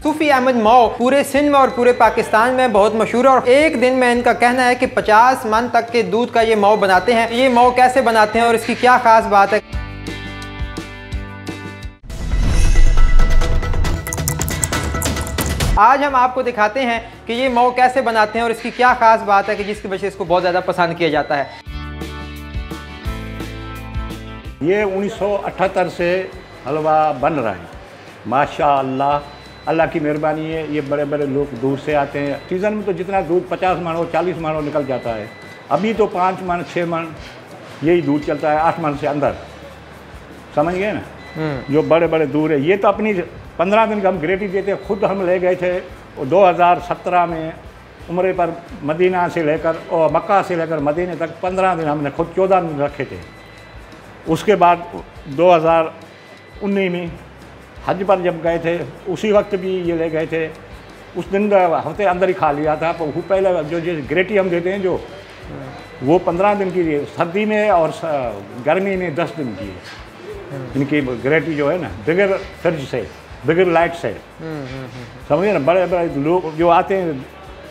सूफी अहमद मऊ पूरे सिंध में और पूरे पाकिस्तान में बहुत मशहूर है और एक दिन में इनका कहना है कि 50 मन तक के दूध का ये मऊ बनाते हैं। ये मऊ कैसे बनाते हैं और इसकी क्या खास बात है? आज हम आपको दिखाते हैं कि ये मऊ कैसे बनाते हैं और इसकी क्या खास बात है कि जिसकी वजह से इसको बहुत ज़्यादा पसंद किया जाता है। ये 1978 से हलवा बन रहा है। माशाअल्लाह, अल्लाह की मेहरबानी है। ये बड़े बड़े लोग दूर से आते हैं। सीज़न में तो जितना दूध 50 मन हो 40 मन हो निकल जाता है। अभी तो 5 मन 6 मन यही दूध चलता है, 8 मन से अंदर, समझ गए ना। जो बड़े बड़े दूर है, ये तो अपनी 15 दिन का हम गारंटी देते हैं। खुद हम ले गए थे 2017 में उम्रे पर मदीना से लेकर और मक्का से लेकर मदीने तक 15 दिन हमने खुद 14 दिन रखे थे। उसके बाद 2019 में हज पर जब गए थे उसी वक्त भी ये ले गए थे। उस दिन हफ्ते अंदर ही खा लिया था। वो पहले जो गारंटी हम देते हैं जो वो 15 दिन की सर्दी में और गर्मी में 10 दिन की इनकी गारंटी जो है ना, बगैर फ्रिज से बगैर लाइट से, समझिए ना। बड़े बड़े लोग जो आते हैं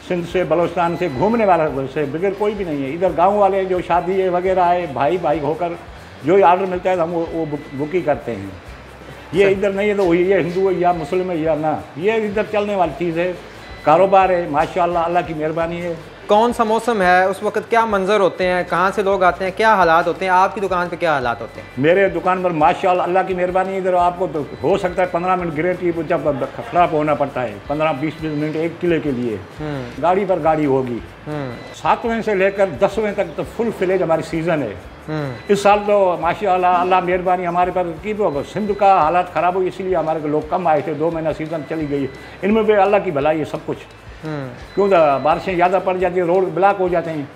सिंध से बलोचिस्तान से घूमने वाला से बगैर कोई भी नहीं है। इधर गांव वाले जो शादी वगैरह है भाई भाई होकर जो आर्डर मिलता है हम वो बुक ही करते हैं। ये इधर नहीं है तो ये हिंदू है या मुस्लिम है या ना, ये इधर चलने वाली चीज़ है, कारोबार है। माशाअल्लाह, अल्लाह की मेहरबानी है। कौन सा मौसम है, उस वक्त क्या मंजर होते हैं, कहाँ से लोग आते हैं, क्या हालात होते हैं, आपकी दुकान पे क्या हालात होते हैं? मेरे दुकान पर माशाअल्लाह अल्लाह की मेहरबानी। इधर आपको तो हो सकता है 15 मिनट गारंटी जब खराब होना पड़ता है, 15-20 मिनट 1 किलो के लिए गाड़ी पर गाड़ी होगी। 7वें से लेकर 10वें तक तो फुल फ्लेज हमारी सीज़न है। इस साल तो माशाअल्लाह अल्लाह मेहरबानी हमारे पर की। सिंध का हालात ख़राब हुई इसलिए हमारे को लोग कम आए थे। 2 महीना सीज़न चली गई। इनमें भी अल्लाह की भलाई है सब कुछ। क्यों बारिशें ज़्यादा पड़ जाती है, रोड ब्लॉक हो जाते हैं।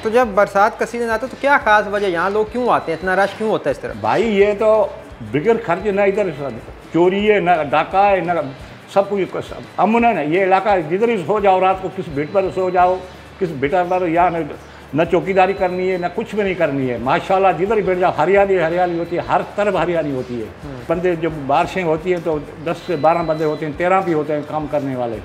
तो जब बरसात का सीज़न आता है तो क्या खास वजह, यहाँ लोग क्यों आते हैं, इतना रश क्यों होता है इस तरह? भाई ये तो बगैर खर्च ना इधर चोरी है ना डाका है ना सब कुछ अमन है ना। ये इलाका जिधर ही सो जाओ, रात को किस बेट पर सो जाओ, किस बेटा पर, या न चौकीदारी करनी है ना कुछ भी नहीं करनी है। माशाल्लाह जिधर ही बैठ जाओ हरियाली हरियाली होती है, हर तरफ हरियाली होती है। बंदे जब बारिशें होती हैं तो 10 से 12 बंदे होते हैं, 13 भी होते हैं काम करने वाले।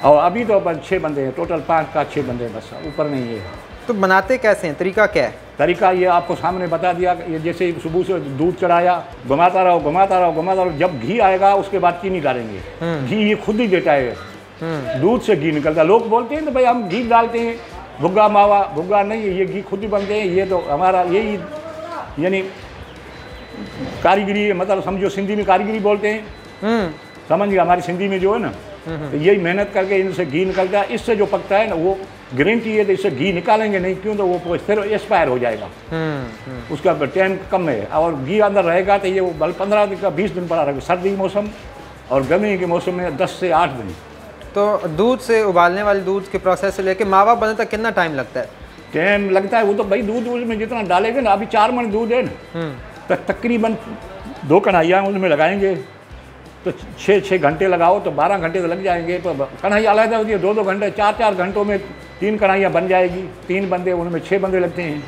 और अभी तो 6 बंदे हैं टोटल, 5 का 6 बंदे बस, ऊपर नहीं है। तो बनाते कैसे हैं, तरीका क्या है? तरीका ये आपको सामने बता दिया। ये जैसे सुबह से दूध चढ़ाया, घुमाता रहो घुमाता रहो घुमाता रहो। जब घी आएगा उसके बाद चीनी डालेंगे। घी ये खुद ही देता है, दूध से घी निकलता है। लोग बोलते हैं तो भाई हम घी डालते हैं, भुग्गा मावा, भुग्गा नहीं है, ये घी खुद ही बनते हैं। ये तो हमारा यही यानी कारीगरी है, मतलब समझो सिंधी में कारीगरी बोलते हैं। समझ गया, हमारी सिंधी में जो है ना, तो यही मेहनत करके इनसे घी निकलता है। इससे जो पकता है ना वो गारंटी है, तो इससे घी निकालेंगे नहीं, क्यों तो वो फिर एक्सपायर हो जाएगा। उसका टाइम कम है और घी अंदर रहेगा तो ये 15 दिन का 20 दिन पड़ा रहेगा। सर्दी के मौसम और गर्मी के मौसम में 10 से 8 दिन। तो दूध से उबालने वाले दूध के प्रोसेस से लेके मावा बनने तक कितना टाइम लगता है? टाइम लगता है वो तो भाई दूध में जितना डालेंगे ना, अभी 4 मन दूध है ना, तो तकरीबन 2 कढ़ाइयाँ उसमें लगाएंगे तो 6-6 घंटे लगाओ तो 12 घंटे तो लग जाएंगे। तो कढ़ाई अलग होती है, 2-2 घंटे 4-4 घंटों में 3 कढ़ाइयाँ बन जाएगी। 3 बंदे उनमें 6 बंदे लगते हैं।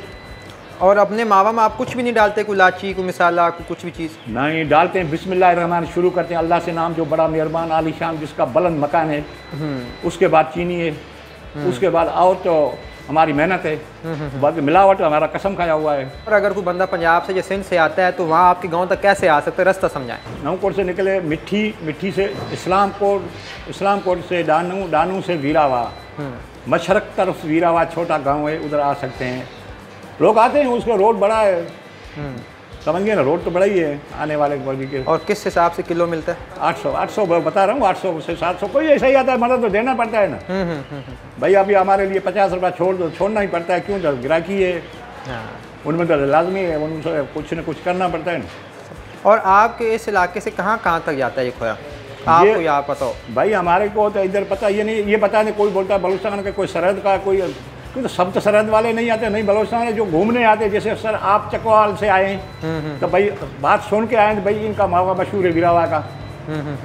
और अपने मावा में आप कुछ भी नहीं डालते, कोई इलायची कोई मिसाला कुछ भी चीज़ नहीं डालते हैं? बिस्मिल्लाहिर्रहमान शुरू करते हैं अल्लाह से नाम, जो बड़ा मेहरबान आलीशान जिसका बुलंद मकान है। उसके बाद चीनी है, उसके बाद और तो हमारी मेहनत है, बाकी मिलावट हमारा कसम खाया हुआ है। और अगर कोई बंदा पंजाब से या सिंध से आता है तो वहाँ आपके गांव तक कैसे आ सकते हैं, रास्ता समझाएं। नौकोट से निकले मिट्टी से इस्लामकोट से डानू से वीरावा, मशरक तरफ वीरावा छोटा गाँव है, उधर आ सकते हैं। लोग आते हैं, उसका रोड बड़ा है, समझ गए ना, रोड तो बड़ा ही है आने वाले बॉडी के। और किस हिसाब से किलो मिलता है? 800 बता रहा हूँ, 800 से 700 कोई ऐसा ही आता है, मतलब तो देना पड़ता है ना। भाई अभी हमारे लिए 50 रुपया छोड़ना ही पड़ता है, क्यों तो गिराकी है। उनमें तो लाजमी है, उनसे कुछ न कुछ करना पड़ता है ना। और आपके इस इलाके से कहाँ तक जाता है ये खोया, आपको यहाँ पता हो? भाई हमारे को तो इधर पता ये नहीं, ये पता नहीं, कोई बोलता है बलूचिस्तान का, कोई सरहद का, कोई, क्योंकि तो सब तो सरहद वाले नहीं आते, नहीं बलूचिस्तान है जो घूमने आते। जैसे सर आप चकवाल से आए तो भाई बात सुन के आए तो भाई इनका मावा मशहूर है वीरावा का।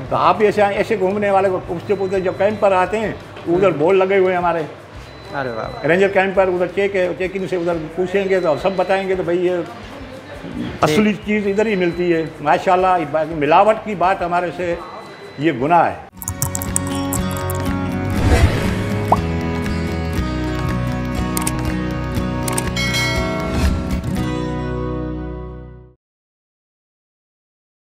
तो आप ऐसे घूमने वाले को पूछते जब कैंप पर आते हैं उधर बोर्ड लगे हुए हैं हमारे। अरे वाह। रेंजर कैंप पर उधर चेकिंग से उधर पूछेंगे तो सब बताएंगे तो भाई ये असली चीज़ इधर ही मिलती है माशाल्लाह। मिलावट की बात हमारे से ये गुनाह है।